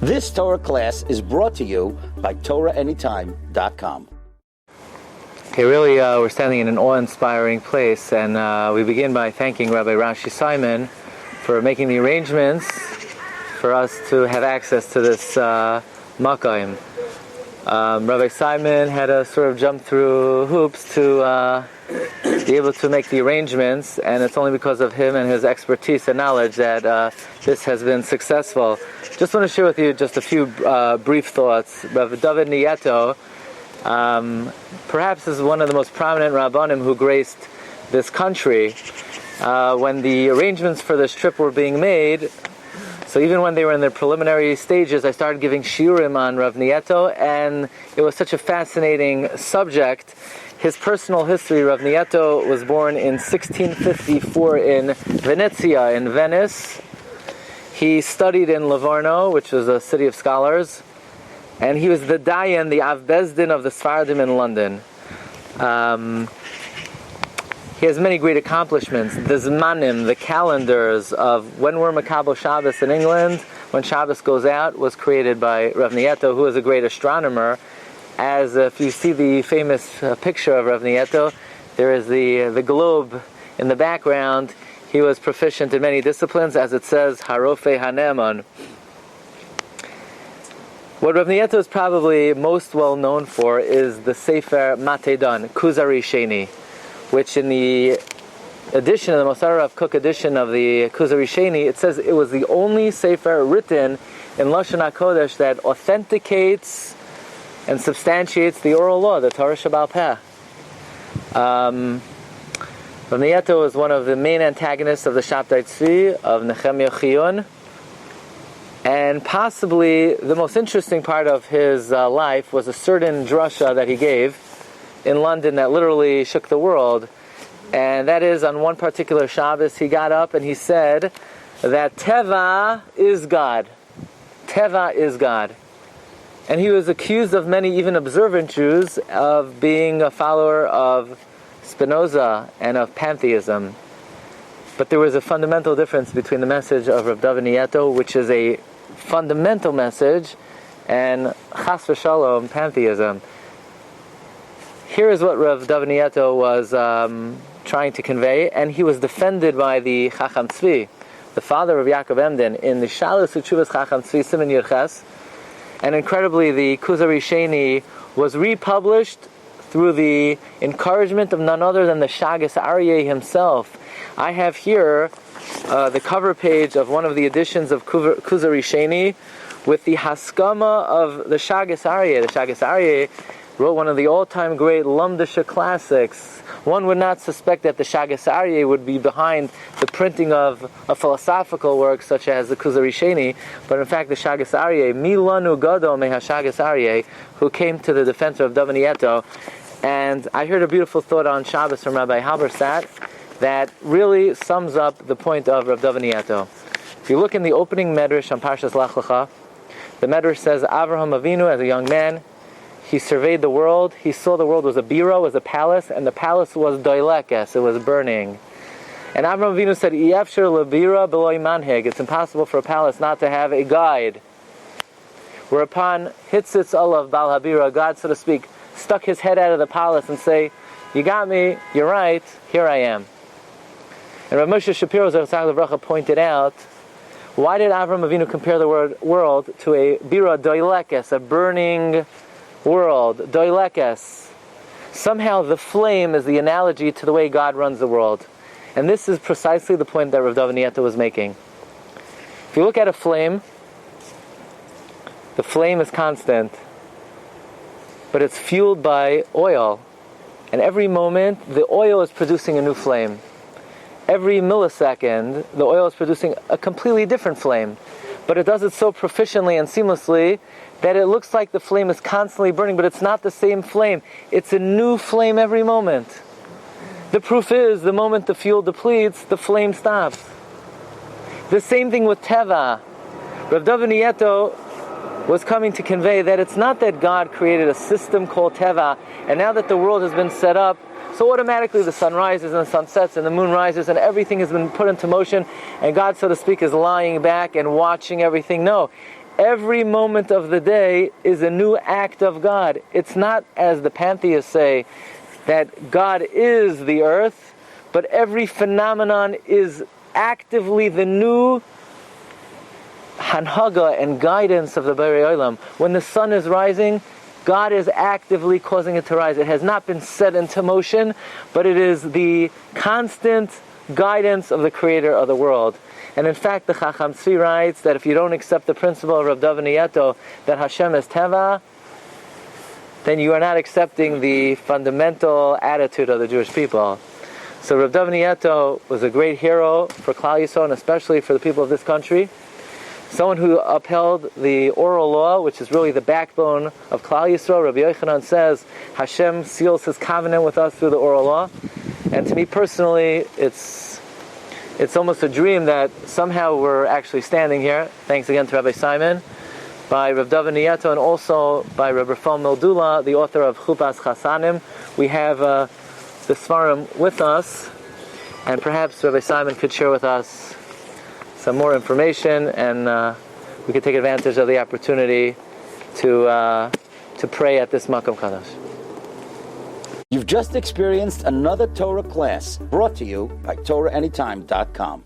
This Torah class is brought to you by TorahAnytime.com. Okay, really, we're standing in an awe-inspiring place, and we begin by thanking Rabbi Rashi Simon for making the arrangements for us to have access to this makayim. Rabbi Simon had to sort of jump through hoops to be able to make the arrangements, and it's only because of him and his expertise and knowledge that this has been successful. Just want to share with you just a few brief thoughts. Rabbi Dovid Nieto perhaps is one of the most prominent rabbanim who graced this country. When the arrangements for this trip were being made, so even when they were in their preliminary stages, I started giving shiurim on Rav Nieto, and it was such a fascinating subject. His personal history: Rav Nieto was born in 1654 in Venezia, in Venice. He studied in Livorno, which was a city of scholars, and he was the Dayan, the Av Bezdin of the Sfardim in London. He has many great accomplishments. The Zmanim, the calendars of when we're Makabel Shabbos in England, when Shabbos goes out, was created by Rav Nieto, who is a great astronomer. As if you see the famous picture of Rav Nieto, there is the globe in the background. He was proficient in many disciplines, as it says, Harofe Haneman. What Rav Nieto is probably most well known for is the Sefer Matedan, Kuzari Sheni, which in the edition, the Mosar Rav Kook edition of the Kuzari Sheni, it says it was the only Sefer written in Lashon HaKodesh that authenticates and substantiates the oral law, the Torah Sheba'al Peh. Rav Nieto is one of the main antagonists of the Shabtai Tzvi, of Nehemiah Chiyun, and possibly the most interesting part of his life was a certain drasha that he gave in London that literally shook the world. And that is, on one particular Shabbos, he got up and he said that Teva is God. Teva is God. And he was accused of many, even observant Jews, of being a follower of Spinoza and of pantheism. But there was a fundamental difference between the message of Rav Dovid Nieto, which is a fundamental message, and Chas v'Shalom, pantheism. Here is what Rav Dovid Nieto was trying to convey, and he was defended by the Chacham Tzvi, the father of Yaakov Emden, in the Shalus Utshuvas Chacham Tzvi Siman Yerches. And incredibly, the Kuzari Sheni was republished through the encouragement of none other than the Shagas Aryeh himself. I have here the cover page of one of the editions of Kuzari Sheni with the Haskama of the Shagas Aryeh. The Shagas Aryeh wrote one of the all-time great Lamdisha classics. One would not suspect that the Shagas Aryeh would be behind the printing of a philosophical work such as the Kuzari Sheni, but in fact the Shagas Aryeh, Milanu Gadol Meha Shagas Aryeh, who came to the defense of Dovid Nieto. And I heard a beautiful thought on Shabbos from Rabbi Halbersat that really sums up the point of Rav Dovid Nieto. If you look in the opening medrash on Parshas Lech Lecha, the medrash says Avraham Avinu, as a young man, he surveyed the world. He saw the world was a bira, was a palace, and the palace was doilekes, it was burning. And Avraham Avinu said, "Iyafshir lebira beloy manheg." It's impossible for a palace not to have a guide. Whereupon Hitzitz Olav Bal Habira, God, so to speak, stuck his head out of the palace and say, "You got me. You're right. Here I am." And Rav Moshe Shapiro Zechariah Levracha pointed out, why did Avraham Avinu compare the word world to a bira doilekes, a burning world, doilekes? Somehow the flame is the analogy to the way God runs the world. And this is precisely the point that Rav Dovid Nieto was making. If you look at a flame, the flame is constant, but it's fueled by oil. And every moment, the oil is producing a new flame. Every millisecond, the oil is producing a completely different flame. But it does it so proficiently and seamlessly that it looks like the flame is constantly burning, but it's not the same flame. It's a new flame every moment. The proof is, the moment the fuel depletes, the flame stops. The same thing with Teva. Rav Dovid Nieto was coming to convey that it's not that God created a system called Teva, and now that the world has been set up, so automatically the sun rises and the sun sets and the moon rises and everything has been put into motion, and God, so to speak, is lying back and watching everything. No, every moment of the day is a new act of God. It's not, as the pantheists say, that God is the earth, but every phenomenon is actively the new hanhaga and guidance of the Borei Olam. When the sun is rising, God is actively causing it to rise. It has not been set into motion, but it is the constant guidance of the Creator of the world. And in fact, the Chacham Tzvi writes that if you don't accept the principle of Rabbi Dovid Nieto, that Hashem is Teva, then you are not accepting the fundamental attitude of the Jewish people. So Rabbi Dovid Nieto was a great hero for Klal Yisrael, and especially for the people of this country. Someone who upheld the oral law, which is really the backbone of Klal Yisrael. Rabbi Yochanan says Hashem seals His covenant with us through the oral law. And to me personally, it's almost a dream that somehow we're actually standing here. Thanks again to Rabbi Simon, by Rabbi Dovid Nieto, and also by Rabbi Rafal Mildula, the author of Chupas Chasanim. We have the Svarim with us, and perhaps Rabbi Simon could share with us some more information, and we could take advantage of the opportunity to pray at this Makom Kadosh. You've just experienced another Torah class brought to you by TorahAnytime.com.